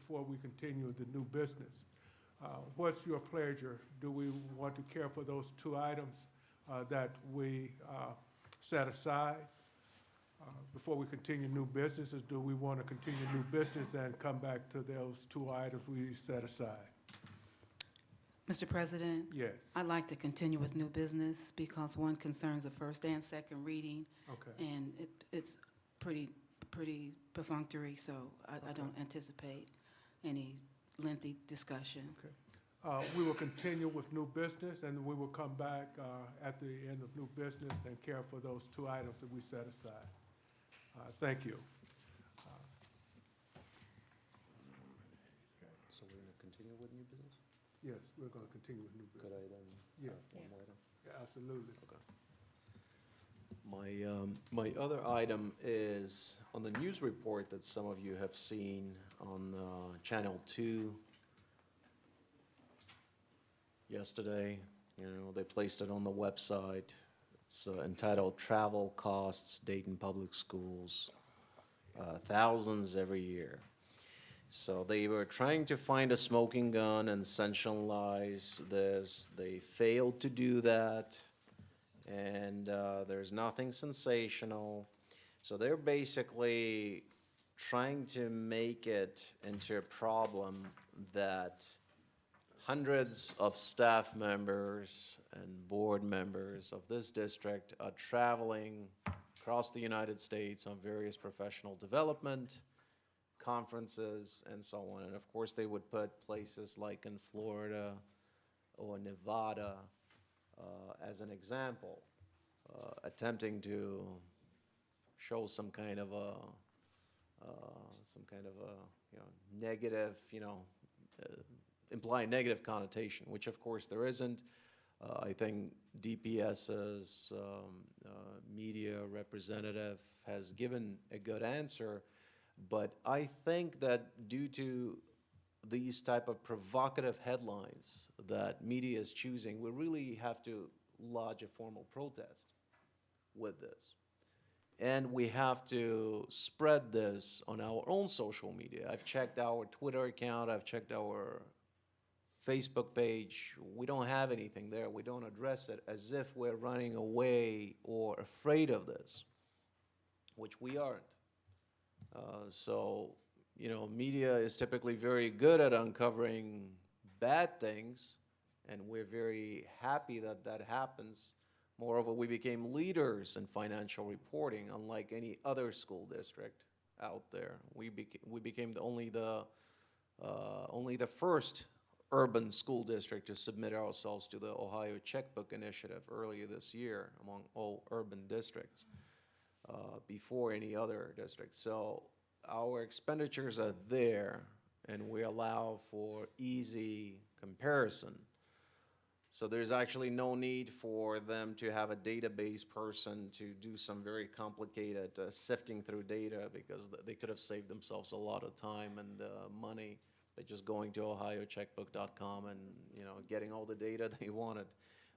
before we continue the new business. What's your pleasure? Do we want to care for those two items that we set aside before we continue new businesses? Do we want to continue new business and come back to those two items we set aside? Mr. President? Yes. I'd like to continue with new business because one concerns a first and second reading. Okay. And it's pretty perfunctory, so I don't anticipate any lengthy discussion. Okay. We will continue with new business, and we will come back at the end of new business and care for those two items that we set aside. Thank you. So we're going to continue with new business? Yes, we're going to continue with new Could business. I then Yeah. have one more item? Yeah, absolutely. My other item is on the news report that some of you have seen on Channel 2 yesterday. You know, they placed it on the website. It's entitled Travel Costs Dayton Public Schools, thousands every year. So they were trying to find a smoking gun and sensationalize this. They failed to do that. And there's nothing sensational. So they're basically trying to make it into a problem that hundreds of staff members and board members of this district are traveling across the United States on various professional development conferences and so on. And of course, they would put places like in Florida or Nevada as an example, attempting to show some kind of a negative, imply negative connotation, which of course there isn't. I think DPS's media representative has given a good answer, but I think that due to these type of provocative headlines that media is choosing, we really have to lodge a formal protest with this. And we have to spread this on our own social media. I've checked our Twitter account, I've checked our Facebook page. We don't have anything there. We don't address it as if we're running away or afraid of this, which we aren't. So, media is typically very good at uncovering bad things, and we're very happy that that happens. Moreover, we became leaders in financial reporting, unlike any other school district out there. We became only the first urban school district to submit ourselves to the Ohio Checkbook Initiative earlier this year among all urban districts, before any other district. So our expenditures are there, and we allow for easy comparison. So there's actually no need for them to have a database person to do some very complicated sifting through data, because they could have saved themselves a lot of time and money by just going to ohiocheckbook.com and getting all the data they wanted.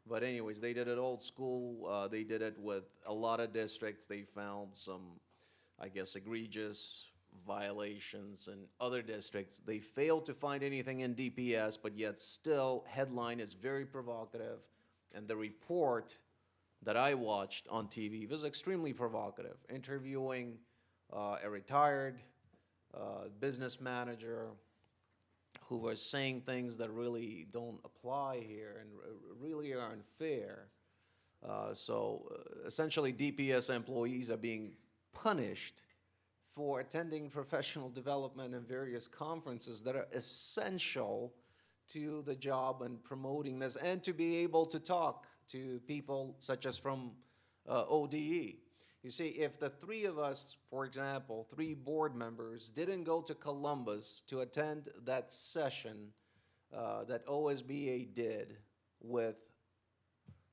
But anyways, they did it old school. They did it with a lot of districts. They found some, I guess, egregious violations in other districts. They failed to find anything in DPS, but yet still headline is very provocative. And the report that I watched on TV was extremely provocative, interviewing a retired business manager who was saying things that really don't apply here and really are unfair. So essentially DPS employees are being punished for attending professional development and various conferences that are essential to the job and promoting this, and to be able to talk to people such as from ODE. You see, if the three of us, for example, 3 board members, didn't go to Columbus to attend that session that OSBA did with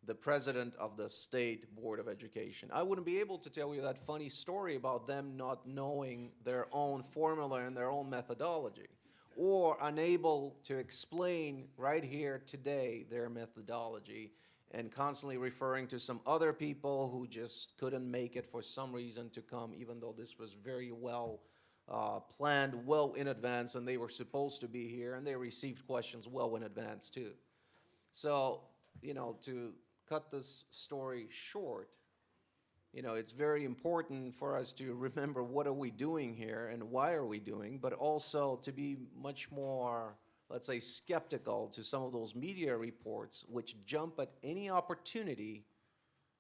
the president of the State Board of Education, I wouldn't be able to tell you that funny story about them not knowing their own formula and their own methodology, or unable to explain right here today their methodology, and constantly referring to some other people who just couldn't make it for some reason to come, even though this was very well planned well in advance, and they were supposed to be here, and they received questions well in advance, too. So, to cut this story short, it's very important for us to remember what are we doing here and why are we doing, but also to be much more, let's say, skeptical to some of those media reports which jump at any opportunity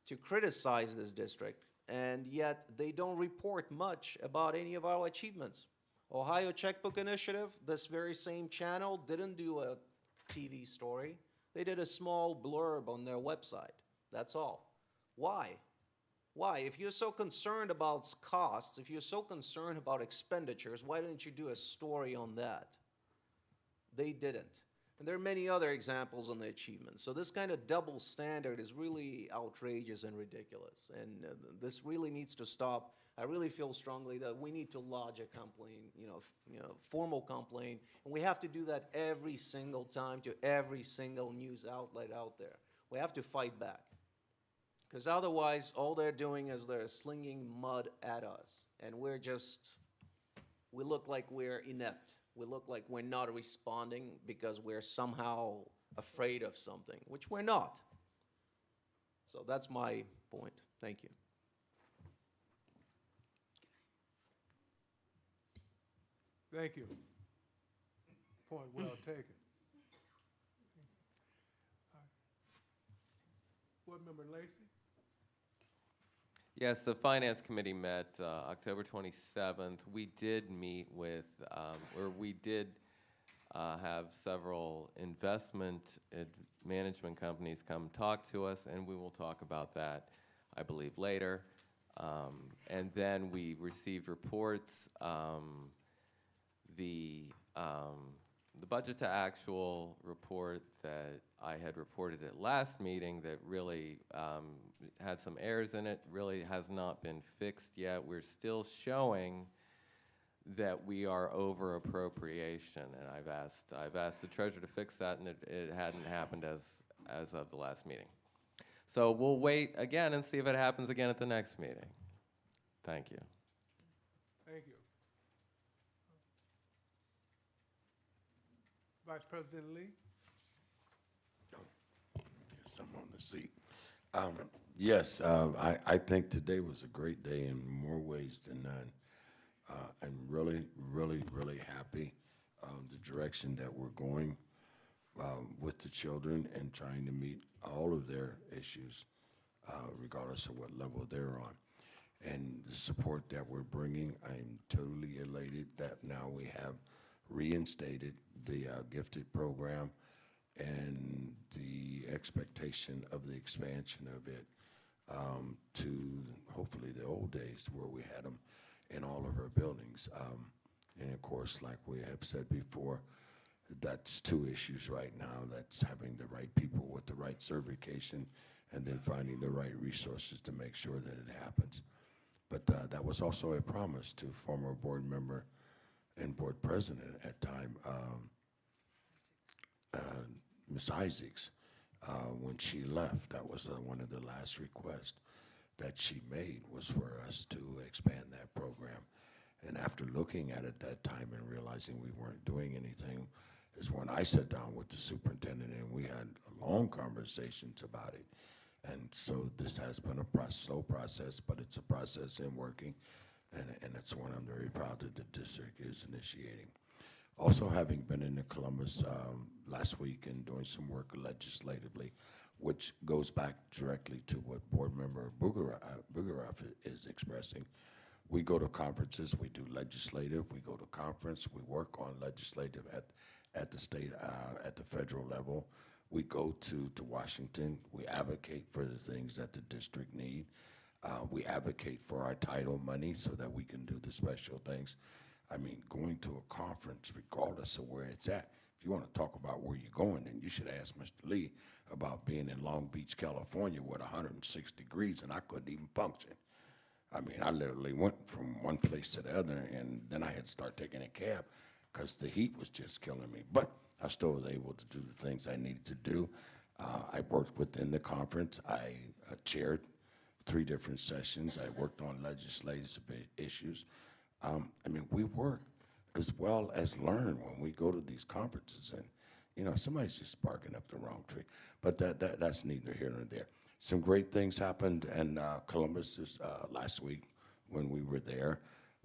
to criticize this district, and yet they don't report much about any of our achievements. Ohio Checkbook Initiative, this very same channel didn't do a TV story. They did a small blurb on their website. That's all. Why? Why? If you're so concerned about costs, if you're so concerned about expenditures, why didn't you do a story on that? They didn't. And there are many other examples on the achievements. So this kind of double standard is really outrageous and ridiculous. And this really needs to stop. I really feel strongly that we need to lodge a complaint, formal complaint. And we have to do that every single time to every single news outlet out there. We have to fight back. Because otherwise, all they're doing is they're slinging mud at us. And we look like we're inept. We look like we're not responding because we're somehow afraid of something, which we're not. So that's my point. Thank you. Thank you. Point well taken. Board Member Lacy? Yes, the Finance Committee met October 27th. We did meet with, or we did have several investment management companies come talk to us, and we will talk about that, I believe, later. And then we received reports. The budget to actual report that I had reported at last meeting that really had some errors in it really has not been fixed yet. We're still showing that we are over appropriation, and I've asked the treasurer to fix that, and it hadn't happened as of the last meeting. So we'll wait again and see if it happens again at the next meeting. Thank you. Thank you. Vice President Lee? Yes, I'm on the seat. Yes, I think today was a great day in more ways than none. I'm really, really, really happy the direction that we're going with the children and trying to meet all of their issues, regardless of what level they're on. And the support that we're bringing, I'm totally elated that now we have reinstated the gifted program and the expectation of the expansion of it to hopefully the old days where we had them in all of our buildings. And of course, like we have said before, that's two issues right now. That's having the right people with the right certification and then finding the right resources to make sure that it happens. But that was also a promise to former board member and board president at time, Ms. Isaacs, when she left. That was one of the last requests that she made, was for us to expand that program. And after looking at it that time and realizing we weren't doing anything, is when I sat down with the superintendent and we had long conversations about it. And so this has been a slow process, but it's a process in working, and it's one I'm very proud that the district is initiating. Also, having been in Columbus last week and doing some work legislatively, which goes back directly to what Board Member Bugaroff is expressing. We go to conferences, we do legislative, we go to conference, we work on legislative at the state, at the federal level. We go to Washington, we advocate for the things that the district need. We advocate for our title money so that we can do the special things. I mean, going to a conference, regardless of where it's at, if you want to talk about where you're going, then you should ask Mr. Lee about being in Long Beach, California with 106 degrees and I couldn't even function. I mean, I literally went from one place to the other, and then I had to start taking a cab because the heat was just killing me. But I still was able to do the things I needed to do. I worked within the conference. I chaired 3 different sessions. I worked on legislative issues. I mean, we work as well as learn when we go to these conferences, and somebody's just barking up the wrong tree. But that's neither here nor there. Some great things happened in Columbus last week when we were there.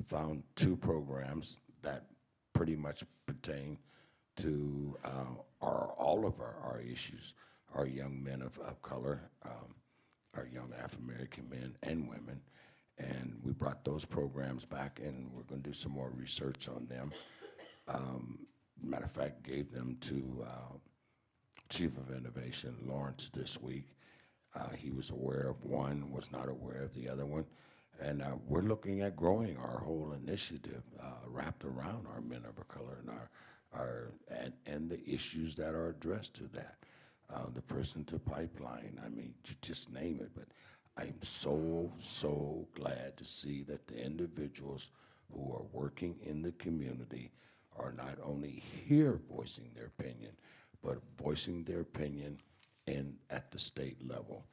Found 2 programs that pretty much pertain to all of our issues, our young men of color, our young African-American men and women. And we brought those programs back, and we're going to do some more research on them. Matter of fact, gave them to Chief of Innovation Lawrence this week. He was aware of one, was not aware of the other one. And we're looking at growing our whole initiative wrapped around our men of color and and the issues that are addressed to that. The prison to pipeline, I mean, you just name it. But I'm so glad to see that the individuals who are working in the community are not only here voicing their opinion, but voicing their opinion at the state level,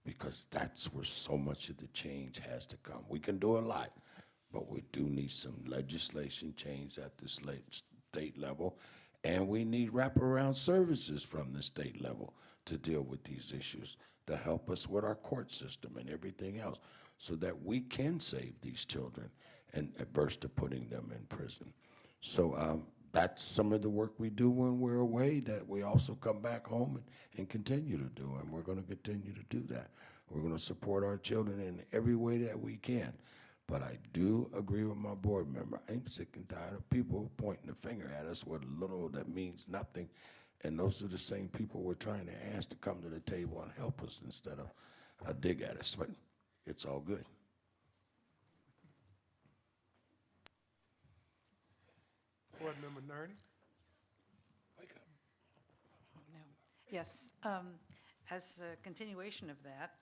because that's where so much of the change has to come. We can do a lot, but we do need some legislation change at the state level, and we need wraparound services from the state level to deal with these issues, to help us with our court system and everything else, so that we can save these children and adverse to putting them in prison. So that's some of the work we do when we're away that we also come back home and continue to do, and we're going to continue to do that. We're going to support our children in every way that we can. But I do agree with my board member. I'm sick and tired of people pointing the finger at us with little that means nothing, and those are the same people we're trying to ask to come to the table and help us instead of dig at us. But it's all good. Board Member Nerney? No. Yes, as a continuation of that,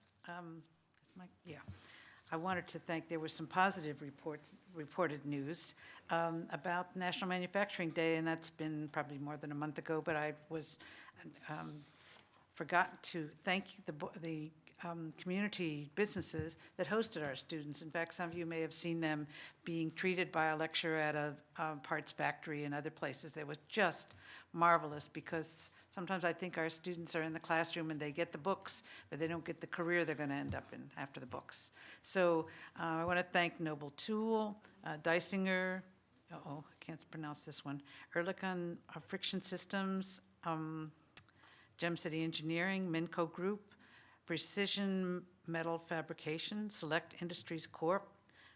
I wanted to thank, there was some positive reported news about National Manufacturing Day, and that's been probably more than a month ago, but I was forgot to thank the community businesses that hosted our students. In fact, some of you may have seen them being treated by a lecturer at a parts factory and other places. It was just marvelous, because sometimes I think our students are in the classroom and they get the books, but they don't get the career they're going to end up in after the books. So I want to thank Noble Tool, Dysinger, I can't pronounce this one, Ehrlichon Friction Systems, Gem City Engineering, Minco Group, Precision Metal Fabrication, Select Industries Corp.,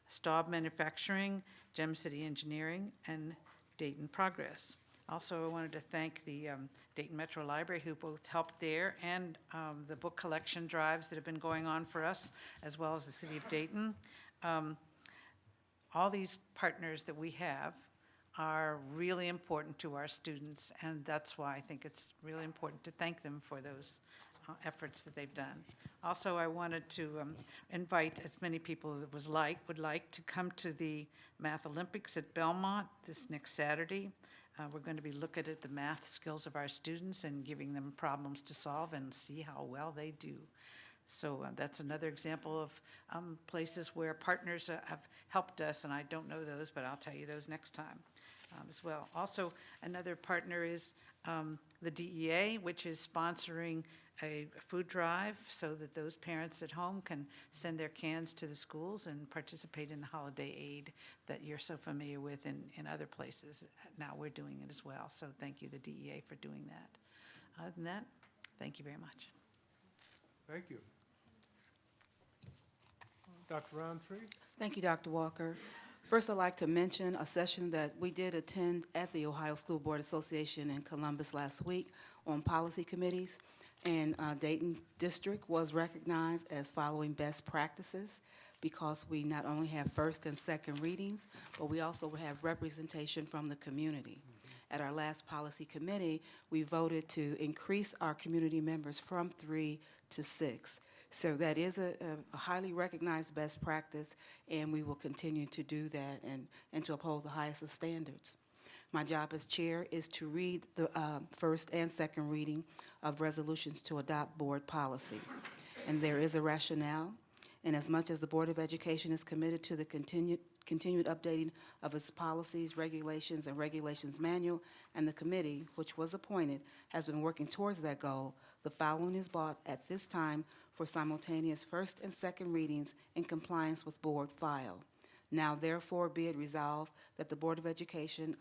Staub Manufacturing, Gem City Engineering, and Dayton Progress. Also, I wanted to thank the Dayton Metro Library, who both helped there, and the book collection drives that have been going on for us, as well as the City of Dayton. All these partners that we have are really important to our students, and that's why I think it's really important to thank them for those efforts that they've done. Also, I wanted to invite as many people as would like to come to the Math Olympics at Belmont this next Saturday. We're going to be looking at the math skills of our students and giving them problems to solve and see how well they do. So that's another example of places where partners have helped us, and I don't know those, but I'll tell you those next time as well. Also, another partner is the DEA, which is sponsoring a food drive so that those parents at home can send their cans to the schools and participate in the holiday aid that you're so familiar with in other places. Now we're doing it as well, so thank you, the DEA, for doing that. Other than that, thank you very much. Thank you. Dr. Roundtree? Thank you, Dr. Walker. First, I'd like to mention a session that we did attend at the Ohio School Board Association in Columbus last week on policy committees. And Dayton District was recognized as following best practices, because we not only have first and second readings, but we also have representation from the community. At our last policy committee, we voted to increase our community members from 3 to 6. So that is a highly recognized best practice, and we will continue to do that and to uphold the highest of standards. My job as chair is to read the first and second reading of resolutions to adopt board policy. And there is a rationale, and as much as the Board of Education is committed to the continued updating of its policies, regulations, and regulations manual, and the committee, which was appointed, has been working towards that goal. The following is brought at this time for simultaneous first and second readings in compliance with board file. Now therefore be it resolved that the Board of Education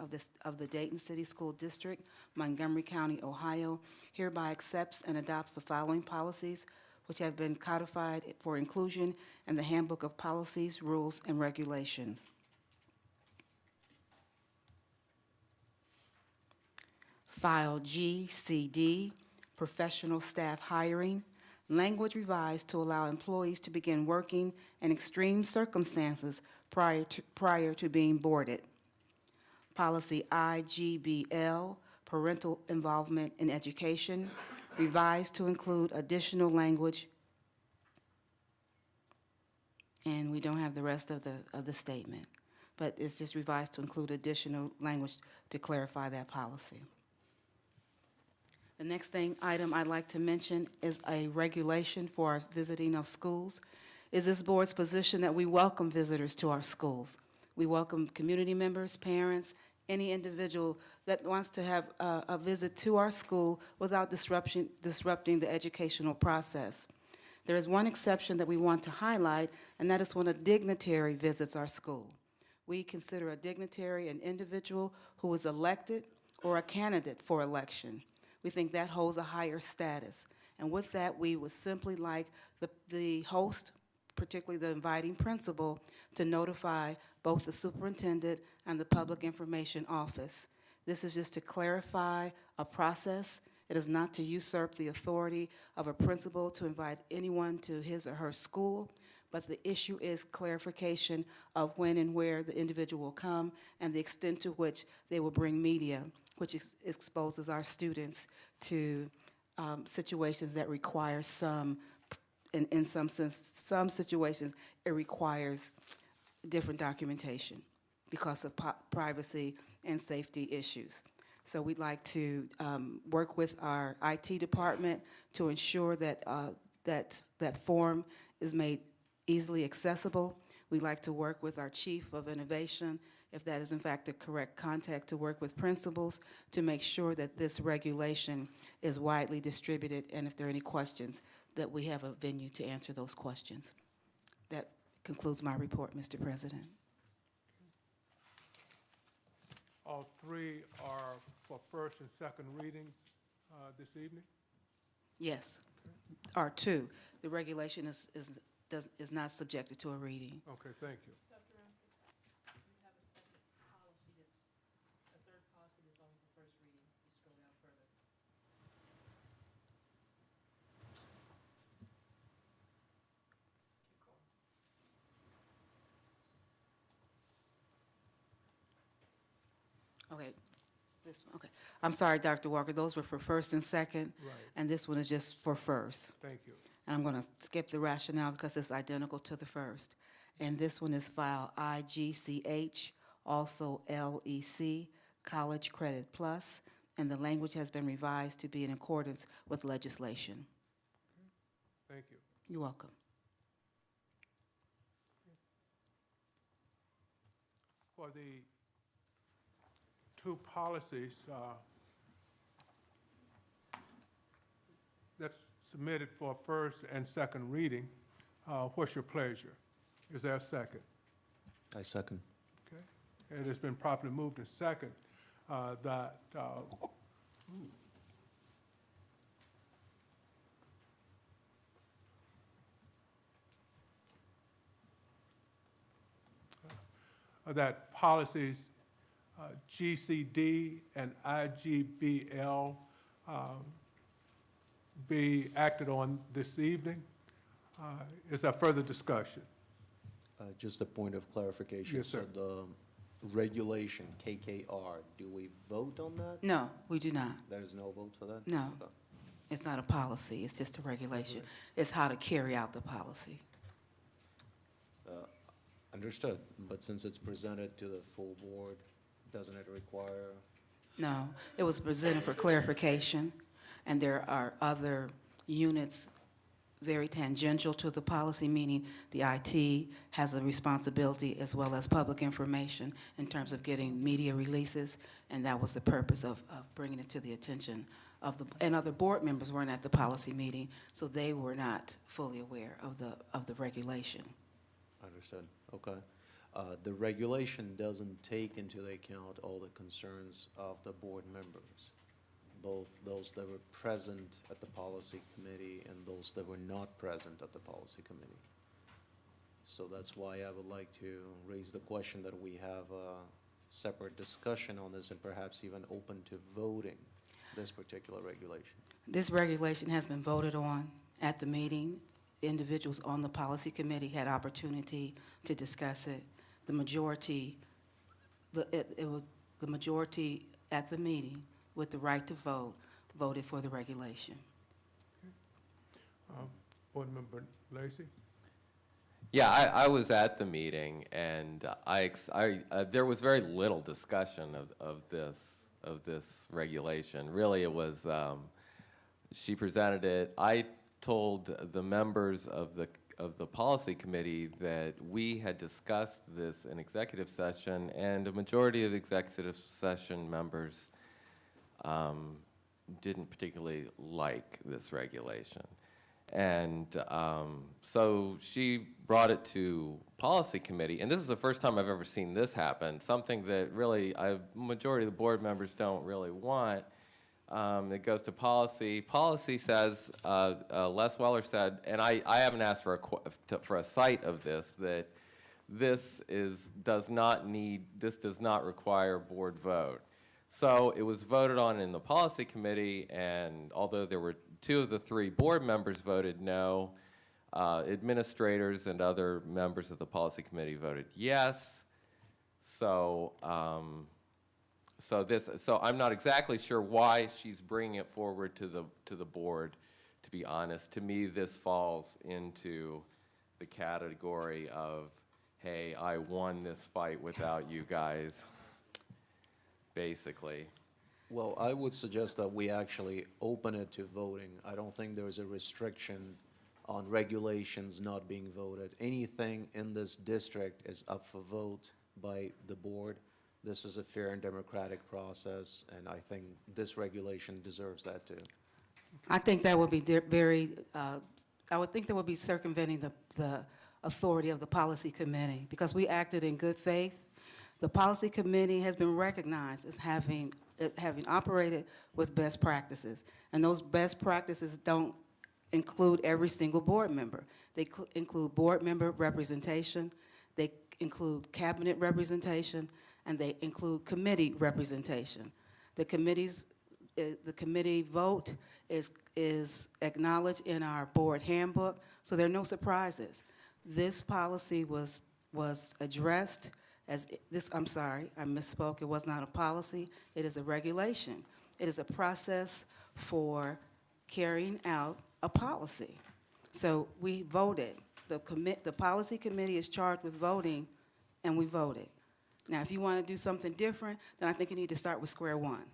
of the Dayton City School District, Montgomery County, Ohio, hereby accepts and adopts the following policies, which have been codified for inclusion in the Handbook of Policies, Rules, and Regulations. File GCD, Professional Staff Hiring, language revised to allow employees to begin working in extreme circumstances prior to being boarded. Policy IGBL, Parental Involvement in Education, revised to include additional language, and we don't have the rest of the statement, but it's just revised to include additional language to clarify that policy. The next item I'd like to mention is a regulation for our visiting of schools. Is this board's position that we welcome visitors to our schools. We welcome community members, parents, any individual that wants to have a visit to our school without disrupting the educational process. There is one exception that we want to highlight, and that is when a dignitary visits our school. We consider a dignitary an individual who is elected or a candidate for election. We think that holds a higher status. And with that, we would simply like the host, particularly the inviting principal, to notify both the superintendent and the public information office. This is just to clarify a process. It is not to usurp the authority of a principal to invite anyone to his or her school, but the issue is clarification of when and where the individual will come and the extent to which they will bring media, which exposes our students to situations that require in some sense, some situations, it requires different documentation because of privacy and safety issues. So we'd like to work with our IT department to ensure that that form is made easily accessible. We'd like to work with our chief of innovation, if that is in fact the correct contact, to work with principals to make sure that this regulation is widely distributed, and if there are any questions, that we have a venue to answer those questions. That concludes my report, Mr. President. All three are for first and second readings this evening? Yes, or two. The regulation is not subjected to a reading. Okay, thank you. Okay, this one, okay. I'm sorry, Dr. Walker, those were for first and second, Right, and this one is just for first. thank you. And I'm going to skip the rationale because it's identical to the first. And this one is file IGCH, also LEC, College Credit Plus, and the language has been revised to be in accordance with legislation. Thank you. You're welcome. For the two policies that's submitted for first and second reading, what's your pleasure? Is there a second? I second. Okay. It has been properly moved and second that that policies GCD and IGBL be acted on this evening. Is there further discussion? Just a point of clarification. Yes, sir. So the regulation, KKR, do we vote on that? No, we do not. There is no vote for that? No. Okay. It's not a policy, it's just a regulation. It's how to carry out the policy. Understood, but since it's presented to the full board, doesn't it require? No, it was presented for clarification, and there are other units very tangential to the policy, meaning the IT has a responsibility as well as public information in terms of getting media releases, and that was the purpose of bringing it to the attention of the, and other board members weren't at the policy meeting, so they were not fully aware of the regulation. Understood, okay. The regulation doesn't take into account all the concerns of the board members, both those that were present at the policy committee and those that were not present at the policy committee. So that's why I would like to raise the question that we have a separate discussion on this and perhaps even open to voting this particular regulation. This regulation has been voted on at the meeting. Individuals on the policy committee had opportunity to discuss it. The majority, it was the majority at the meeting with the right to vote, voted for the regulation. Board Member Lacy? Yeah, I was at the meeting, and there was very little discussion of this regulation. Really, it was, she presented it. I told the members of the policy committee that we had discussed this in executive session, and a majority of the executive session members didn't particularly like this regulation. And so she brought it to policy committee, and this is the first time I've ever seen this happen, something that really majority of the board members don't really want. It goes to policy. Policy says, Les Weller said, and I haven't asked for a cite of this, that this does not require board vote. So it was voted on in the policy committee, and although there were 2 of the 3 board members voted no, administrators and other members of the policy committee voted yes. So, so I'm not exactly sure why she's bringing it forward to the board. To be honest, to me, this falls into the category of, hey, I won this fight without you guys, basically. Well, I would suggest that we actually open it to voting. I don't think there's a restriction on regulations not being voted. Anything in this district is up for vote by the board. This is a fair and democratic process, and I think this regulation deserves that too. I think that would be I would think that would be circumventing the authority of the policy committee, because we acted in good faith. The policy committee has been recognized as having operated with best practices, and those best practices don't include every single board member. They include board member representation, they include cabinet representation, and they include committee representation. The committee vote is acknowledged in our board handbook, so there are no surprises. This policy was addressed as this, I'm sorry, I misspoke. It was not a policy. It is a regulation. It is a process for carrying out a policy. So we voted. The policy committee is charged with voting, and we voted. Now, if you want to do something different, then I think you need to start with square one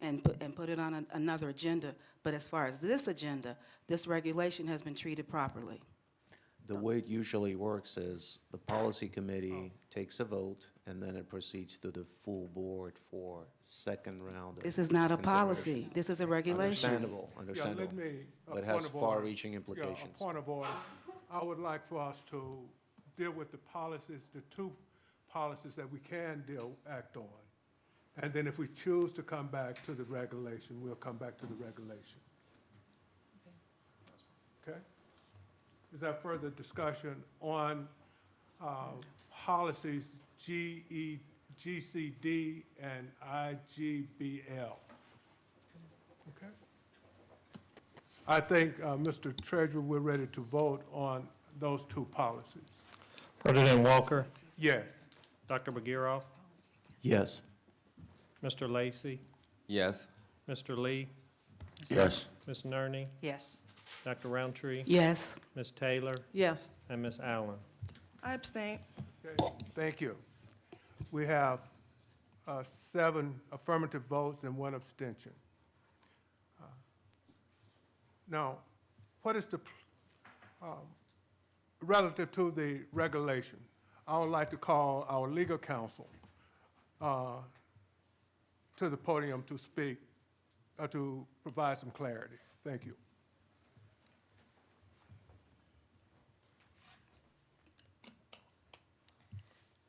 and put it on another agenda. But as far as this agenda, this regulation has been treated properly. The way it usually works is the policy committee takes a vote, and then it proceeds to the full board for second round of This is not a consideration. policy. This is a regulation. Understandable, Yeah, understandable. let me, But it has point of order. far-reaching implications. Yeah, a point of order. I would like for us to deal with the policies, the 2 policies that we can act on. And then if we choose to come back to the regulation, we'll come back to the regulation. Okay? Is there further discussion on policies GCD and IGBL? Okay. I think, Mr. Treasurer, we're ready to vote on those 2 policies. President Walker, Yes. Dr. Begiroff, Yes. Mr. Lacy, Yes. Mr. Lee, Yes. Ms. Nerney, Yes. Dr. Roundtree, Yes. Ms. Taylor, Yes. and Ms. Allen. I abstain. Okay, thank you. We have 7 affirmative votes and 1 abstention. Now, what is the Relative to the regulation, I would like to call our legal counsel to the podium to speak, to provide some clarity. Thank you.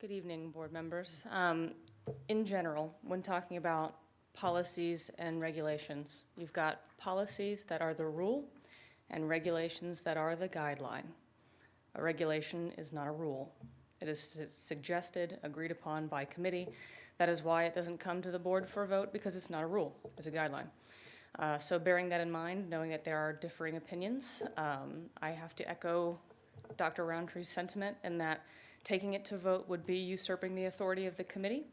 Good evening, board members. In general, when talking about policies and regulations, you've got policies that are the rule and regulations that are the guideline. A regulation is not a rule. It is suggested, agreed upon by committee. That is why it doesn't come to the board for a vote, because it's not a rule, it's a guideline. So bearing that in mind, knowing that there are differing opinions, I have to echo Dr. Roundtree's sentiment in that taking it to vote would be usurping the authority of the committee.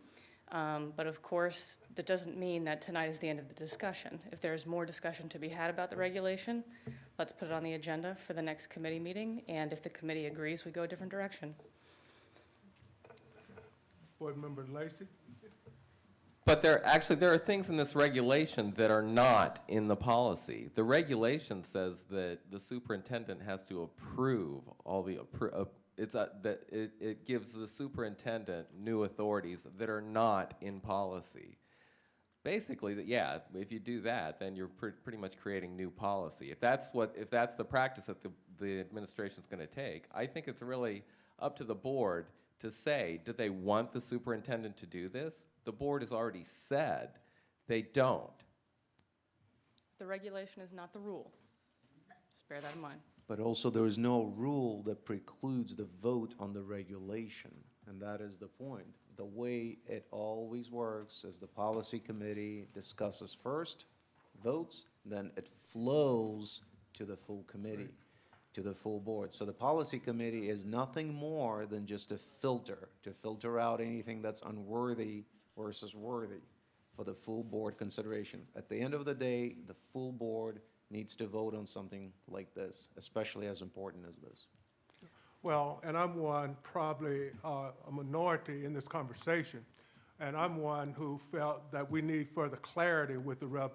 But of course, that doesn't mean that tonight is the end of the discussion. If there's more discussion to be had about the regulation, let's put it on the agenda for the next committee meeting, and if the committee agrees, we go a different direction. Board Member Lacy? But there are things in this regulation that are not in the policy. The regulation says that the superintendent has to approve all the, it gives the superintendent new authorities that are not in policy. Basically, yeah, if you do that, then you're pretty much creating new policy. If that's the practice that the administration's going to take, I think it's really up to the board to say, do they want the superintendent to do this? The board has already said they don't. The regulation is not the rule. Just bear that in mind. But also, there is no rule that precludes the vote on the regulation, and that is the point. The way it always works is the policy committee discusses first, votes, then it flows to the full committee, to the full board. So the policy committee is nothing more than just a filter, to filter out anything that's unworthy versus worthy for the full board considerations. At the end of the day, the full board needs to vote on something like this, especially as important as this. Well, and I'm one, probably a minority in this conversation, and I'm one who felt that we need further clarity with the regulation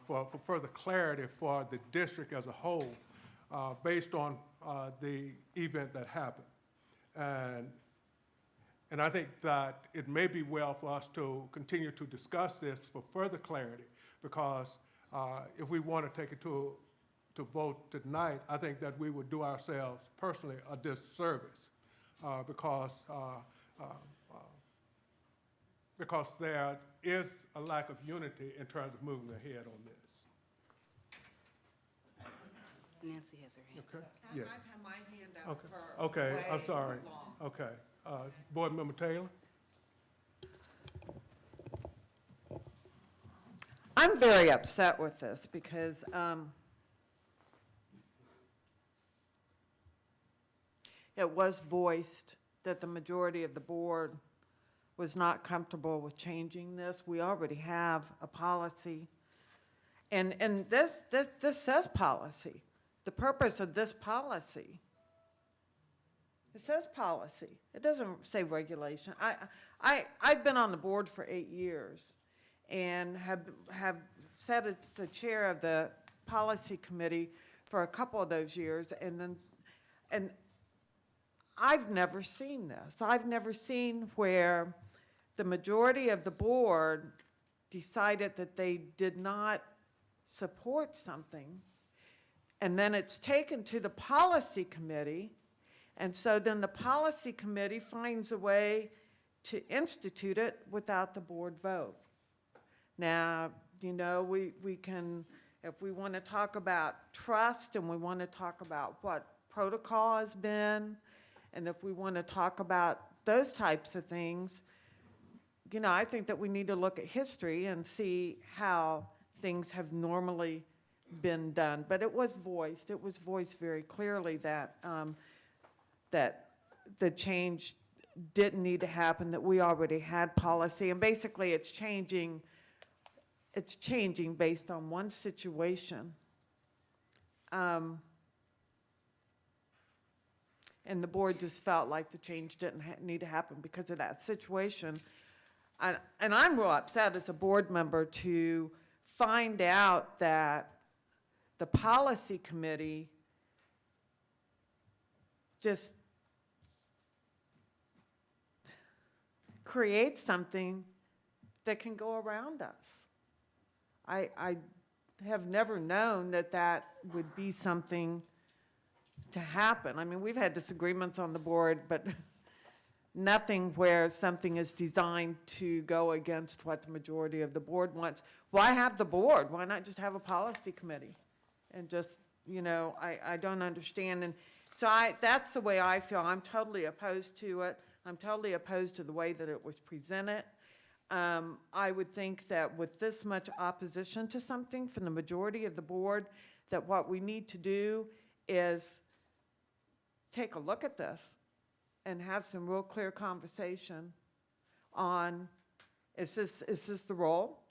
for further clarity for the district as a whole, based on the event that happened. And I think that it may be well for us to continue to discuss this for further clarity, because if we want to take it to vote tonight, I think that we would do ourselves personally a disservice, because there is a lack of unity in terms of moving ahead on this. Nancy has her hand. Okay? I've Yeah. had my hand out Okay. for Okay, I'm way sorry. long. Okay. Board Member Taylor? I'm very upset with this because it was voiced that the majority of the board was not comfortable with changing this. We already have a policy. And this says policy. The purpose of this policy, it says policy. It doesn't say regulation. I've been on the board for 8 years and have sat as the chair of the policy committee for a couple of those years, and I've never seen this. I've never seen where the majority of the board decided that they did not support something, and then it's taken to the policy committee, and so then the policy committee finds a way to institute it without the board vote. Now, you know, we can, if we want to talk about trust and we want to talk about what protocol has been, and if we want to talk about those types of things, you know, I think that we need to look at history and see how things have normally been done. But it was voiced very clearly that, that the change didn't need to happen, that we already had policy, and basically it's changing based on one situation. and the board just felt like the change didn't need to happen because of that situation. And I'm real upset as a board member to find out that the policy committee just creates something that can go around us. I have never known that that would be something to happen. I mean, we've had disagreements on the board, but nothing where something is designed to go against what the majority of the board wants. Why have the board? Why not just have a policy committee? And just, you know, I don't understand. And so that's the way I feel. I'm totally opposed to it. I'm totally opposed to the way that it was presented. I would think that with this much opposition to something from the majority of the board, that what we need to do is take a look at this and have some real clear conversation on, is this the role?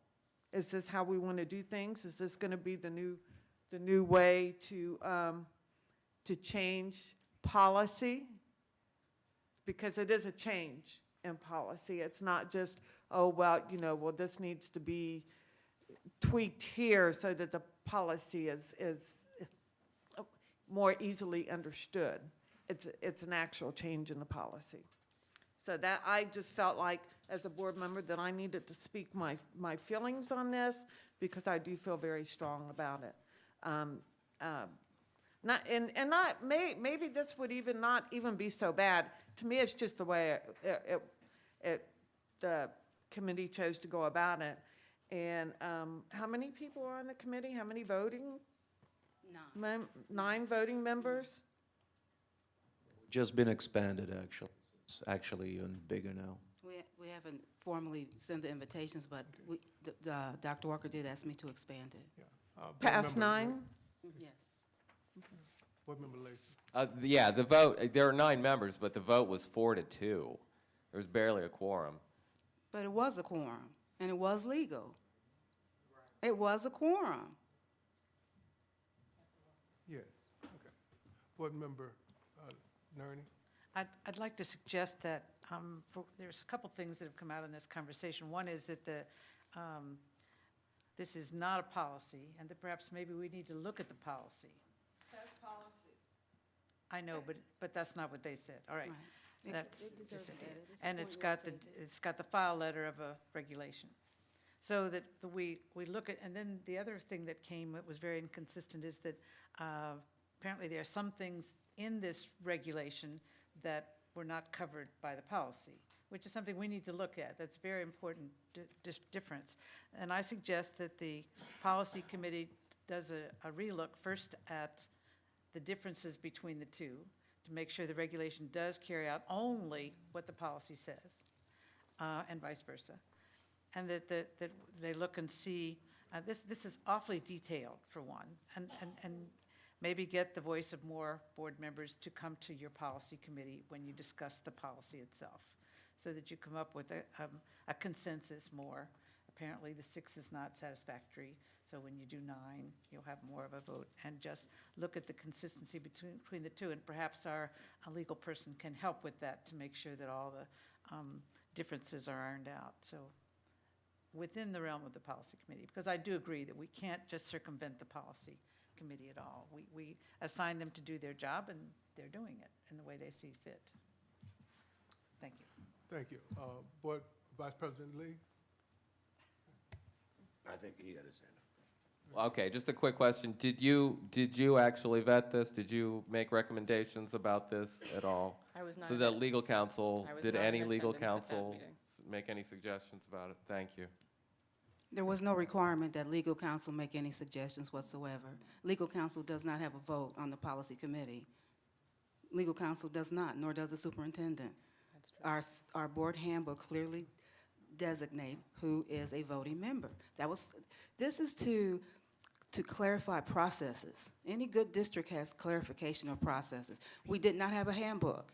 Is this how we want to do things? Is this going to be the new way to change policy? Because it is a change in policy. It's not just, oh, well, you know, well, this needs to be tweaked here so that the policy is more easily understood. It's an actual change in the policy. So that, I just felt like, as a board member, that I needed to speak my feelings on this, because I do feel very strong about it. Maybe this would not even be so bad. To me, it's just the way the committee chose to go about it. And how many people are on the committee? How many voting? 9 voting members? Just been expanded, actually. It's actually even bigger now. We haven't formally sent the invitations, but Dr. Walker did ask me to expand it. Yeah. Board Past Member- 9? Yes. Board Member Lacy. Yeah, the vote, there are 9 members, but the vote was 4-2. There was barely a quorum. But it was a quorum, and it was legal. It was a quorum. Yes, okay. Board Member Nerney. I'd like to suggest that there's a couple things that have come out in this conversation. One is that this is not a policy, and that perhaps maybe we need to look at the policy. It says policy. I know, but that's not what they said. All right. Right. That's It deserves just it. that. It's And a it's point got the file letter of a regulation. So that we look at, and then the other thing that came that was very inconsistent is that apparently there are some things in this regulation that were not covered by the policy, which is something we need to look at. That's a very important difference. And I suggest that the policy committee does a relook first at the differences between the two to make sure the regulation does carry out only what the policy says, and vice versa. And that they look and see, this is awfully detailed, for one, and maybe get the voice of more board members to come to your policy committee when you discuss the policy itself, so that you come up with a consensus more. Apparently, the 6 is not satisfactory, so when you do 9, you'll have more of a vote, and just look at the consistency between the two, and perhaps a legal person can help with that to make sure that all the differences are ironed out. So within the realm of the policy committee, because I do agree that we can't just circumvent the policy committee at all. We assign them to do their job, and they're doing it in the way they see fit. Thank you. Thank you. Board Vice President Lee? I think he got his hand up. Okay, just a quick question. Did you actually vet this? Did you make recommendations about this at all? I was not. So that legal counsel, I was did not in any legal attendance at that counsel meeting. make any suggestions about it? Thank you. There was no requirement that legal counsel make any suggestions whatsoever. Legal counsel does not have a vote on the policy committee. Legal counsel does not, nor does the superintendent. That's true. Our board handbook clearly designate who is a voting member. This is to clarify processes. Any good district has clarification of processes. We did not have a handbook.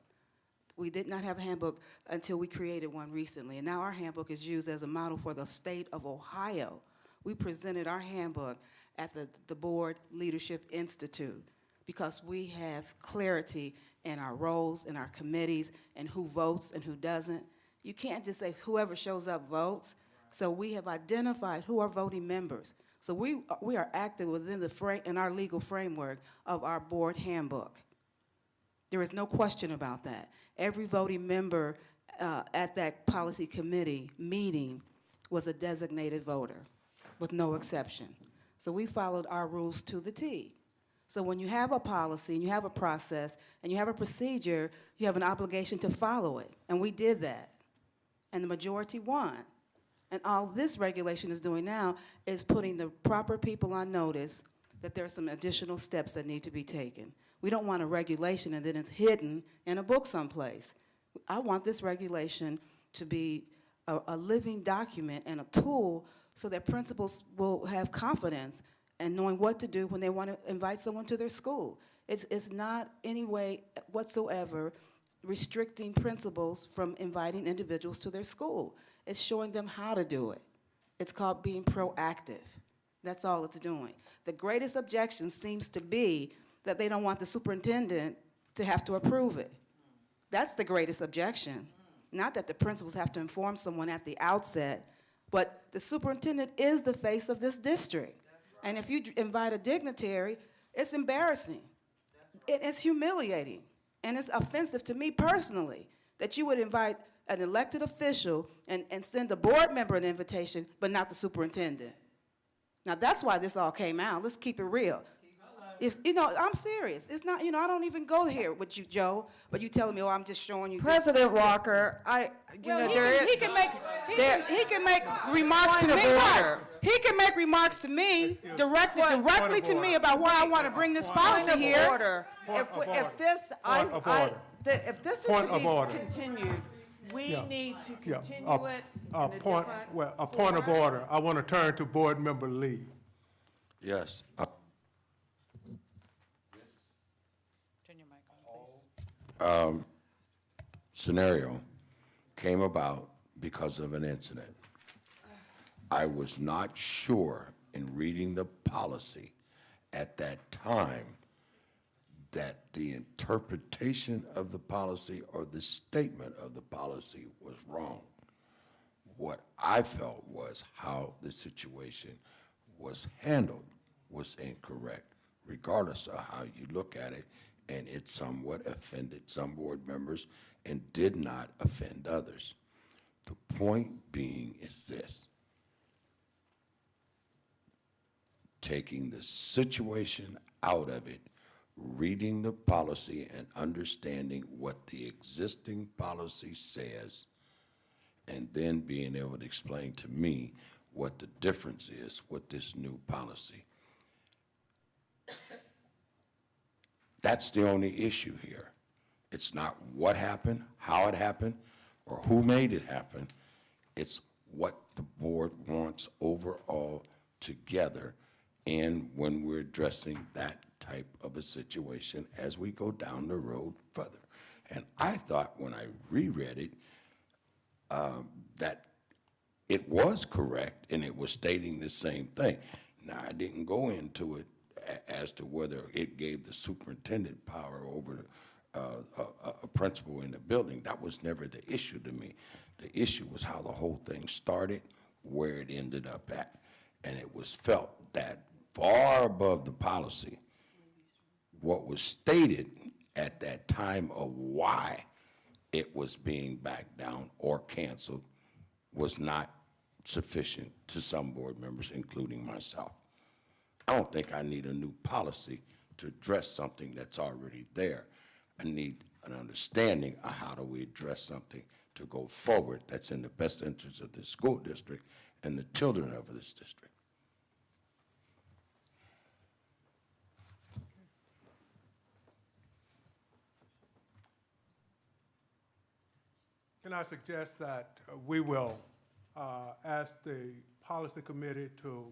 We did not have a handbook until we created one recently, and now our handbook is used as a model for the state of Ohio. We presented our handbook at the Board Leadership Institute because we have clarity and our roles and our committees and who votes and who doesn't. You can't just say whoever shows up votes. So we have identified who are voting members. So we are active within in our legal framework of our board handbook. There is no question about that. Every voting member at that policy committee meeting was a designated voter, with no exception. So we followed our rules to the T. So when you have a policy, and you have a process, and you have a procedure, you have an obligation to follow it, and we did that. And the majority won. And all this regulation is doing now is putting the proper people on notice that there are some additional steps that need to be taken. We don't want a regulation and then it's hidden in a book someplace. I want this regulation to be a living document and a tool so that principals will have confidence in knowing what to do when they want to invite someone to their school. It's not any way whatsoever restricting principals from inviting individuals to their school. It's showing them how to do it. It's called being proactive. That's all it's doing. The greatest objection seems to be that they don't want the superintendent to have to approve it. That's the greatest objection. Not that the principals have to inform someone at the outset, but the superintendent is the face of this district. And if you invite a dignitary, it's embarrassing. It's humiliating. And it's offensive to me personally that you would invite an elected official and send a board member an invitation, but not the superintendent. Now, that's why this all came out. Let's keep it real. It's, I'm serious. It's not, I don't even go here with you, Joe, but you telling me, oh, I'm just showing you this. President Walker, He can make remarks to me. Right. He can make remarks to me, directly to me about why I want to bring this policy here. Order. If this is to be continued, we need to continue it in a different A point of order. I want to turn to Board Member Lee. Yes. Turn your mic on, please. Scenario came about because of an incident. I was not sure in reading the policy at that time that the interpretation of the policy or the statement of the policy was wrong. What I felt was how the situation was handled was incorrect, regardless of how you look at it, and it somewhat offended some board members and did not offend others. The point being is this: taking the situation out of it, reading the policy and understanding what the existing policy says, and then being able to explain to me what the difference is with this new policy. That's the only issue here. It's not what happened, how it happened, or who made it happen. It's what the board wants overall together, and when we're addressing that type of a situation as we go down the road further. And I thought when I reread it, that it was correct and it was stating the same thing. Now, I didn't go into it as to whether it gave the superintendent power over a principal in the building. That was never the issue to me. The issue was how the whole thing started, where it ended up at. And it was felt that far above the policy, what was stated at that time of why it was being backed down or canceled was not sufficient to some board members, including myself. I don't think I need a new policy to address something that's already there. I need an understanding of how do we address something to go forward that's in the best interest of the school district and the children of this district. Can I suggest that we will ask the policy committee to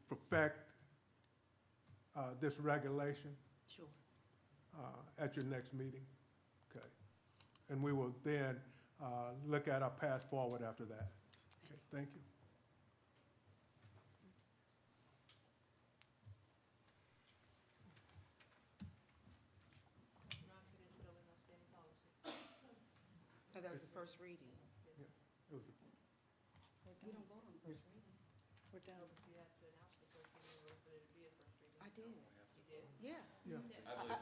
perfect this regulation? Sure. At your next meeting? Okay. And we will then look at our path forward after that. Okay, thank you. But that was the first reading. It was a- We don't vote on the first reading. We're done. I did. You did? Yeah. Yeah.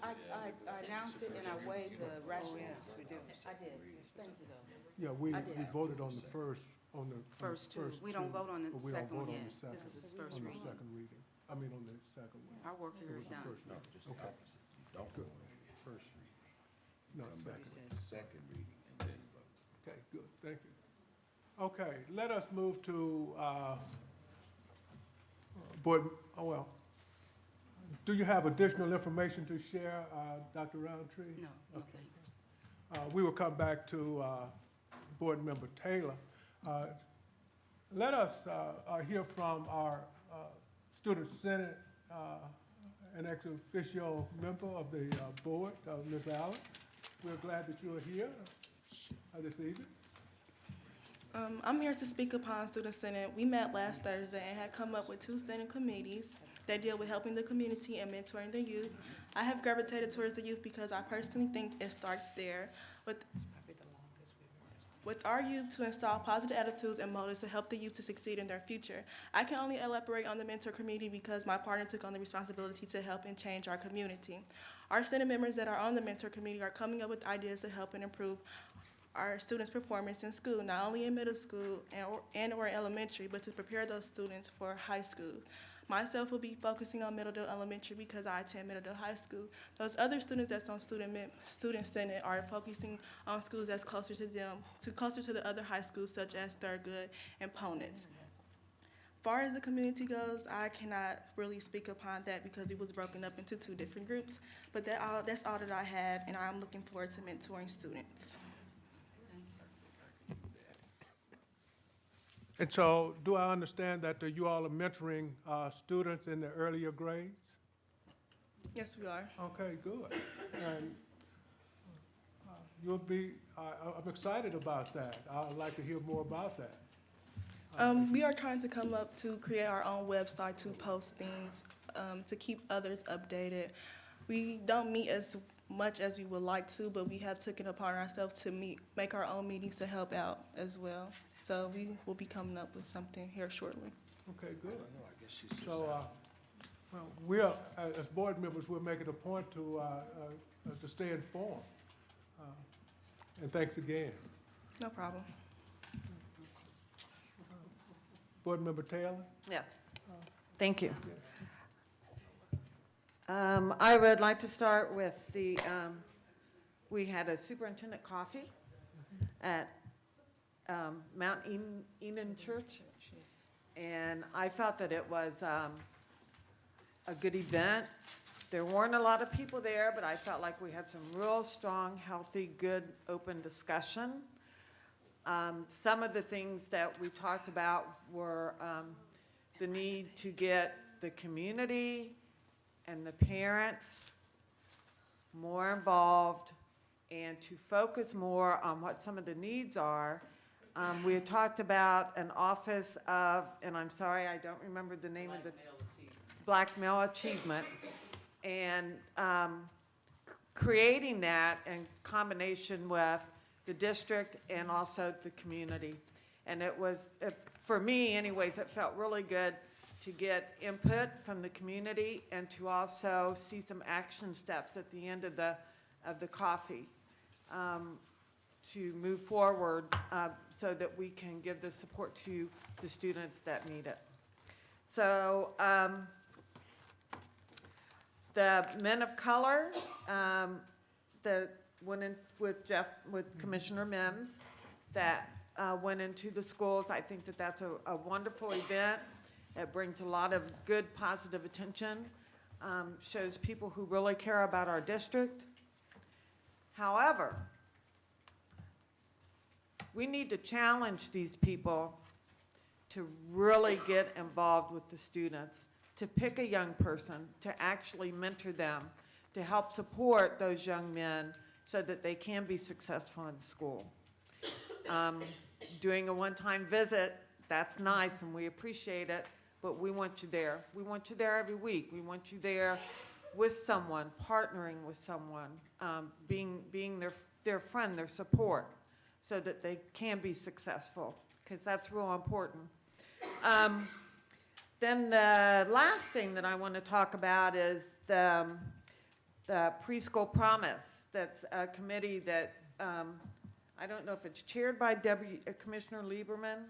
I announced it and I waived the rationale. yes, we do. I did. Thank you, though. Yeah, we I did. voted on the first, on the. First two. We don't vote on the but we don't second one vote on yet. the second- This is his first On the reading. second reading. I mean, on the second one. Our work It here was is the done. first No, reading. just the Okay. opposite. You don't Good. vote on the first reading, No, second. second reading, and then vote. Okay, good, thank you. Okay, let us move to, board, oh, well, do you have additional information to share, Dr. Roundtree? No, no Okay. thanks. We will come back to Board Member Taylor. Let us hear from our Student Senate and ex officio member of the board, Ms. Allen. We're glad that you are here this evening. I'm here to speak upon Student Senate. We met last Thursday and had come up with 2 standing committees that deal with helping the community and mentoring the youth. I have gravitated towards the youth because I personally think it starts there with our youth to install positive attitudes and motives to help the youth to succeed in their future. I can only elaborate on the mentor community because my partner took on the responsibility to help and change our community. Our Senate members that are on the mentor committee are coming up with ideas to help and improve our students' performance in school, not only in middle school and/or elementary, but to prepare those students for high school. Myself will be focusing on Middledale Elementary because I attend Middledale High School. Those other students that's on Student Senate are focusing on schools that's closer to them, closer to the other high schools such as Thurgood and Ponitz. Far as the community goes, I cannot really speak upon that because it was broken up into 2 different groups. But that's all that I have, and I'm looking forward to mentoring students. And so, do I understand that you all are mentoring students in the earlier grades? Yes, we are. Okay, good. And you'll be, I'm excited about that. I'd like to hear more about that. We are trying to come up to create our own website to post things, to keep others updated. We don't meet as much as we would like to, but we have taken it upon ourselves to make our own meetings to help out as well. So we will be coming up with something here shortly. Okay, I good. don't know, I guess she's just. So, well, we're, as board members, we'll make it a point to stay informed. And thanks again. No problem. Board Member Taylor? Yes. Thank you. I would like to start with we had a superintendent coffee at Mount Enon Church, and I felt that it was a good event. There weren't a lot of people there, but I felt like we had some real strong, healthy, good, open discussion. Some of the things that we talked about were the need to get the community and the parents more involved and to focus more on what some of the needs are. We had talked about an office of, and I'm sorry, I don't remember the name of the. Black Male Achievement. And creating that in combination with the district and also the community. And it was, for me anyways, it felt really good to get input from the community and to also see some action steps at the end of the coffee to move forward so that we can give the support to the students that need it. So the men of color that went in with Commissioner Mims, that went into the schools. I think that that's a wonderful event. It brings a lot of good, positive attention, shows people who really care about our district. However, we need to challenge these people to really get involved with the students, to pick a young person, to actually mentor them, to help support those young men so that they can be successful in school. Doing a one-time visit, that's nice and we appreciate it, but we want you there. We want you there every week. We want you there with someone, partnering with someone, being their friend, their support. so that they can be successful, because that's real important. Then the last thing that I want to talk about is the preschool promise. That's a committee that, I don't know if it's chaired by Commissioner Lieberman.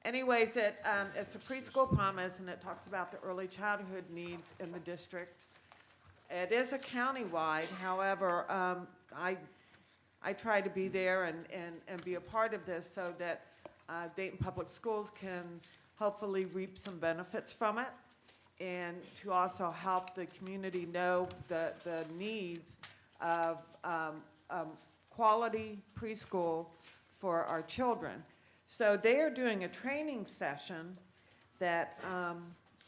Anyways, it's a preschool promise, and it talks about the early childhood needs in the district. It is a countywide, however, I try to be there and be a part of this so that Dayton Public Schools can hopefully reap some benefits from it, and to also help the community know the needs of quality preschool for our children. So they are doing a training session that,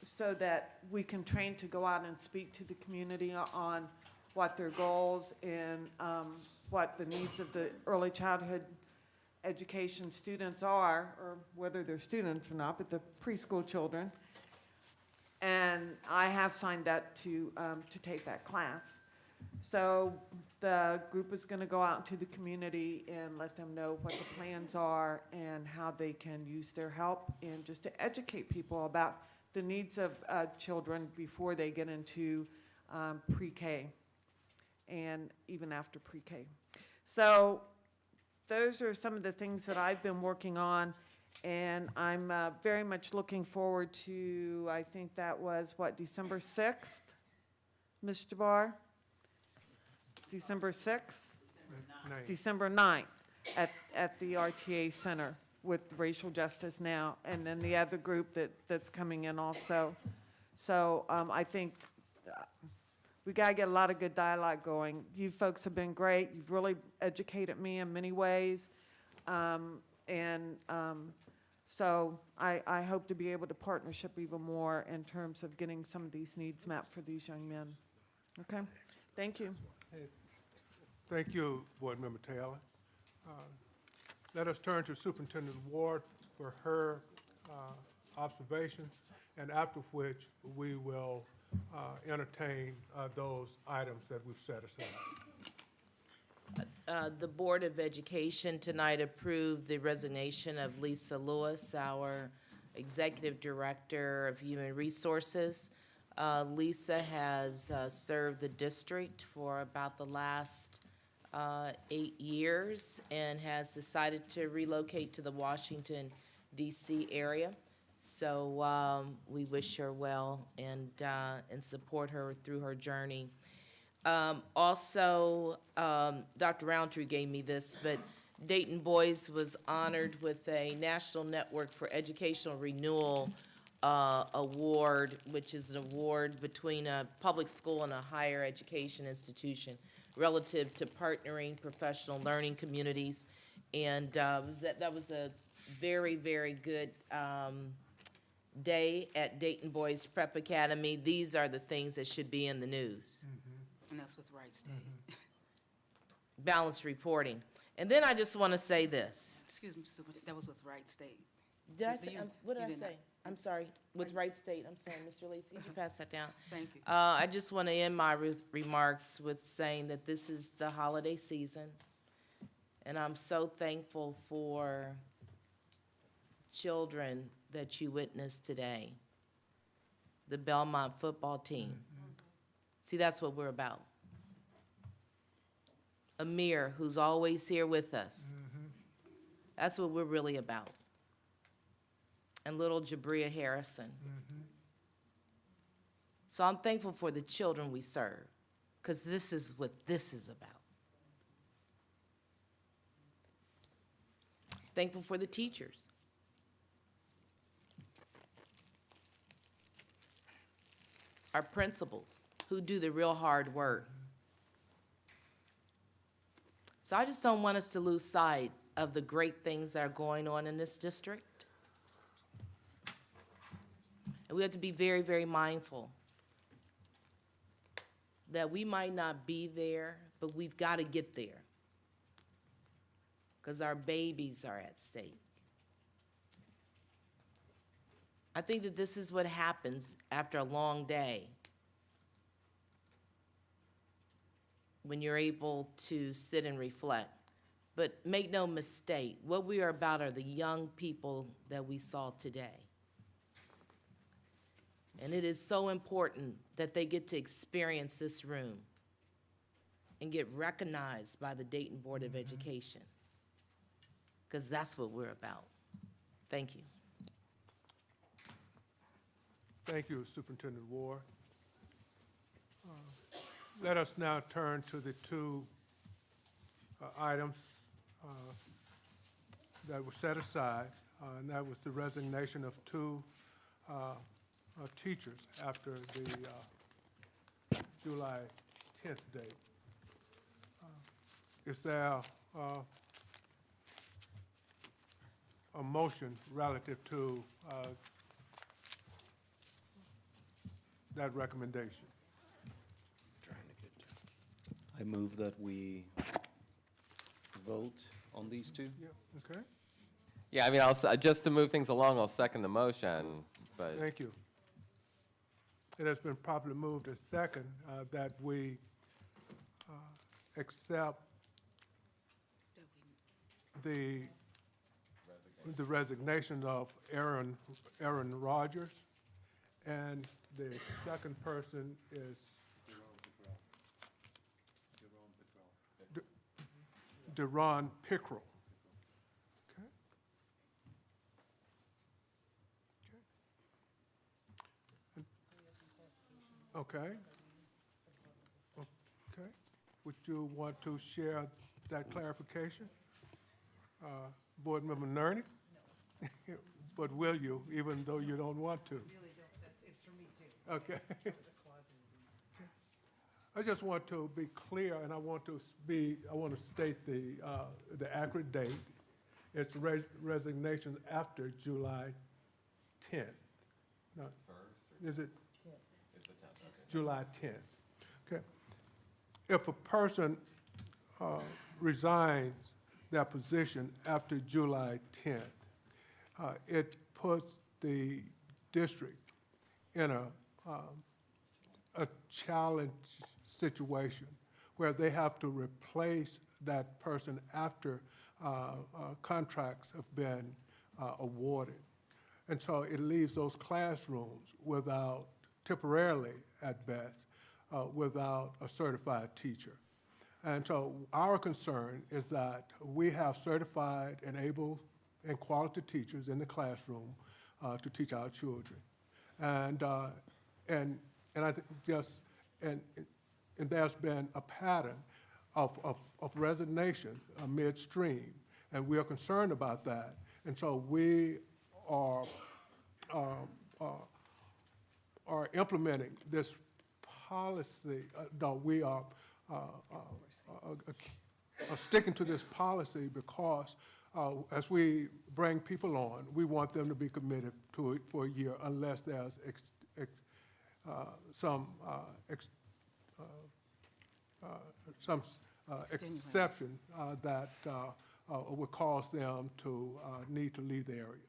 so that we can train to go out and speak to the community on what their goals and what the needs of the early childhood education students are, or whether they're students or not, but the preschool children. And I have signed up to take that class. So the group is going to go out into the community and let them know what the plans are and how they can use their help, and just to educate people about the needs of children before they get into pre-K and even after pre-K. So those are some of the things that I've been working on, and I'm very much looking forward to, I think that was, what, December 6th, Ms. Jabbar? December 6th? December 9th at the RTA Center with Racial Justice Now, and then the other group that's coming in also. So I think we got to get a lot of good dialogue going. You folks have been great. You've really educated me in many ways. So I hope to be able to partnership even more in terms of getting some of these needs mapped for these young men. Okay? Thank you. Thank you, Board Member Taylor. Let us turn to Superintendent Ward for her observations, and after which we will entertain those items that we've set aside. The Board of Education tonight approved the resignation of Lisa Lewis, our Executive Director of Human Resources. Lisa has served the district for about the last 8 years and has decided to relocate to the Washington, D.C. area. So we wish her well and support her through her journey. Also, Dr. Roundtree gave me this, but Dayton Boys was honored with a National Network for Educational Renewal award, which is an award between a public school and a higher education institution relative to partnering professional learning communities. And that was a very, very good day at Dayton Boys Prep Academy. These are the things that should be in the news. And that's with Wright State. Balanced reporting. And then I just want to say this. Excuse me, Superintendent, that was with Wright State. Did I You- say, you- what did you I did say? not. I'm sorry, with Wright State, I'm sorry, Mr. Lacy, could you pass that down? Thank you. I just want to end my remarks with saying that this is the holiday season, and I'm so thankful for children that you witnessed today. The Belmont football team. See, that's what we're about. Amir, who's always here with us. That's what we're really about. And little Jabria Harrison. So I'm thankful for the children we serve, because this is what this is about. Thankful for the teachers. Our principals, who do the real hard work. So I just don't want us to lose sight of the great things that are going on in this district. And we have to be very, very mindful that we might not be there, but we've got to get there, because our babies are at stake. I think that this is what happens after a long day. when you're able to sit and reflect. But make no mistake, what we are about are the young people that we saw today. And it is so important that they get to experience this room and get recognized by the Dayton Board of Education, because that's what we're about. Thank you. Thank you, Superintendent Ward. Let us now turn to the two items that were set aside, and that was the resignation of two teachers after the July 10th date. Is there a motion relative to that recommendation? I move that we vote on these two. Yeah, okay, Yeah, I mean, just to move things along, I'll second the motion, but thank you. It has been properly moved and second that we accept the resignation of Aaron Rogers, and the second person is Deron Pickrell. Okay. Okay. Okay. Would you want to share that clarification? Board Member Nerney? No. But will you, even though you don't want to? Really don't, it's for me too. Okay. I just want to be clear, and I want to state the accurate date. It's resignation after July 10th. Not first? Is it? July 10th. Okay. If a person resigns their position after July 10th, it puts the district in a challenge situation where they have to replace that person after contracts have been awarded. And so it leaves those classrooms without, temporarily at best, without a certified teacher. And so our concern is that we have certified and able and quality teachers in the classroom to teach our children. And I think and there's been a pattern of resignation midstream, and we are concerned about that. And so we are implementing this policy. We are sticking to this policy because as we bring people on, we want them to be committed to it for a year unless there's some exception that would cause them to need to leave the area.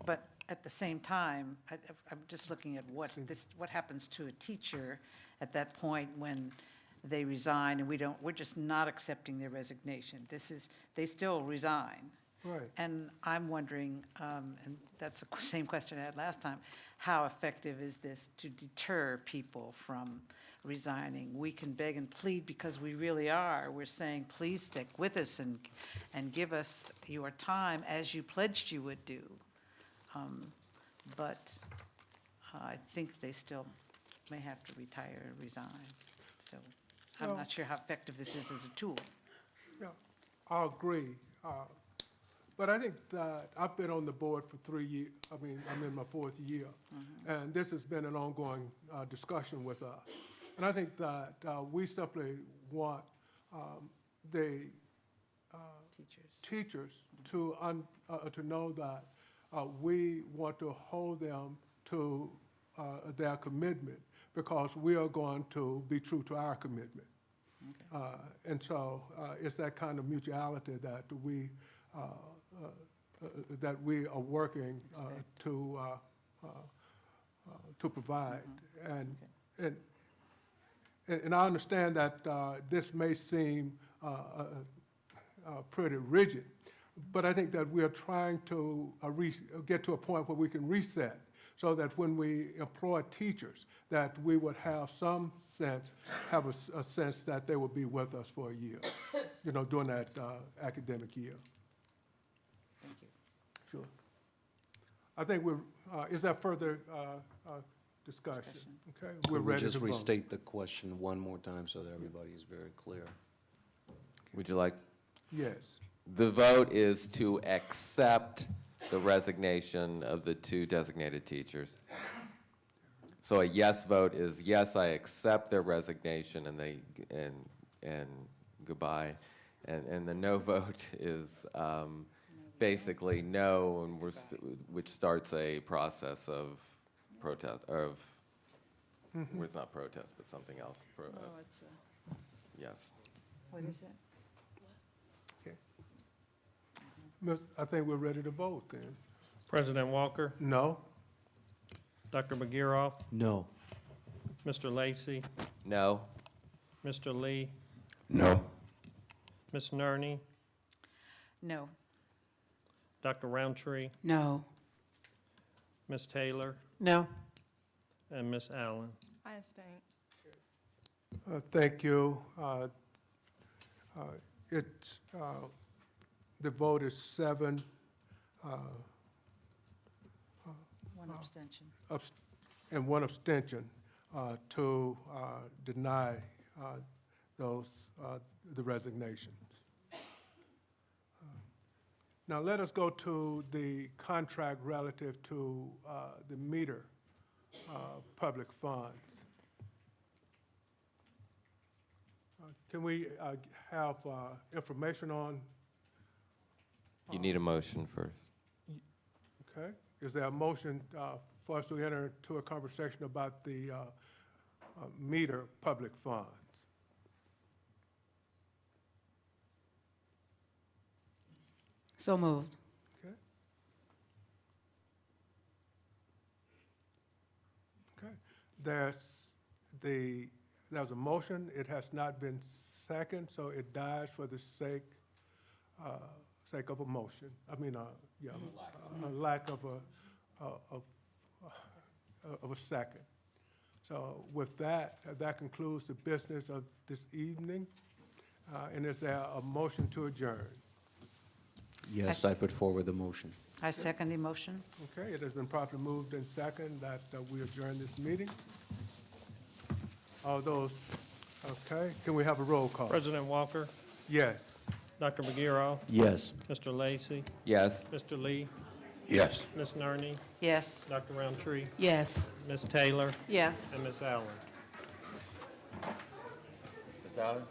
But at the same time, I'm just looking at what happens to a teacher at that point when they resign, and we're just not accepting their resignation. They still resign. Right. And I'm wondering, and that's the same question I had last time, how effective is this to deter people from resigning? We can beg and plead because we really are. We're saying, please stick with us and give us your time as you pledged you would do. But I think they still may have to retire or resign. So I'm not sure how effective this is as a tool. Yeah, I agree. But I think that I've been on the board for 3 years. I mean, I'm in my 4th year. And this has been an ongoing discussion with us. And I think that we simply want the teachers to know that we want to hold them to their commitment because we are going to be true to our commitment. Okay. And so it's that kind of mutuality that we are working to provide. and I understand that this may seem pretty rigid, but I think that we are trying to get to a point where we can reset, so that when we employ teachers, that we would have some sense, have a sense that they will be with us for a year, during that academic year. Thank you. Sure. I think is there further discussion? Okay, we're Could we ready to just vote. restate the question one more time so that everybody is very clear? Would you like? Yes. The vote is to accept the resignation of the 2 designated teachers. So a yes vote is, yes, I accept their resignation and goodbye. And the no vote is basically no, and which starts a process of protest, well, it's not protest, but something else. It's, Yes. what is it? I think we're ready to vote then. President Walker, No? Dr. McGeoff, No. Mr. Lacy, No? Mr. Lee, No. Ms. Nerney, No. Dr. Roundtree, No. Ms. Taylor, No. and Ms. Allen. I abstain. Thank you. The vote is 7, One abstention. and 1 abstention to deny the resignations. Now, let us go to the contract relative to the meter public funds. Can we have information on, You need a motion first. okay? Is there a motion for us to enter into a conversation about the meter public funds? So moved. Okay. Okay. There's a motion. It has not been seconded, so it dies for the sake of a motion. I mean, a lack of a second. So with that, that concludes the business of this evening. And is there a motion to adjourn? Yes, I put forward the motion. I second the motion. Okay, it has been properly moved and second that we adjourn this meeting. All those, okay, can we have a roll call? President Walker, Yes. Dr. McGeoff, Yes. Mr. Lacy, Yes? Mr. Lee, Yes. Ms. Nerney, Yes. Dr. Roundtree, Yes. Ms. Taylor, Yes. and Ms. Allen. Ms. Allen?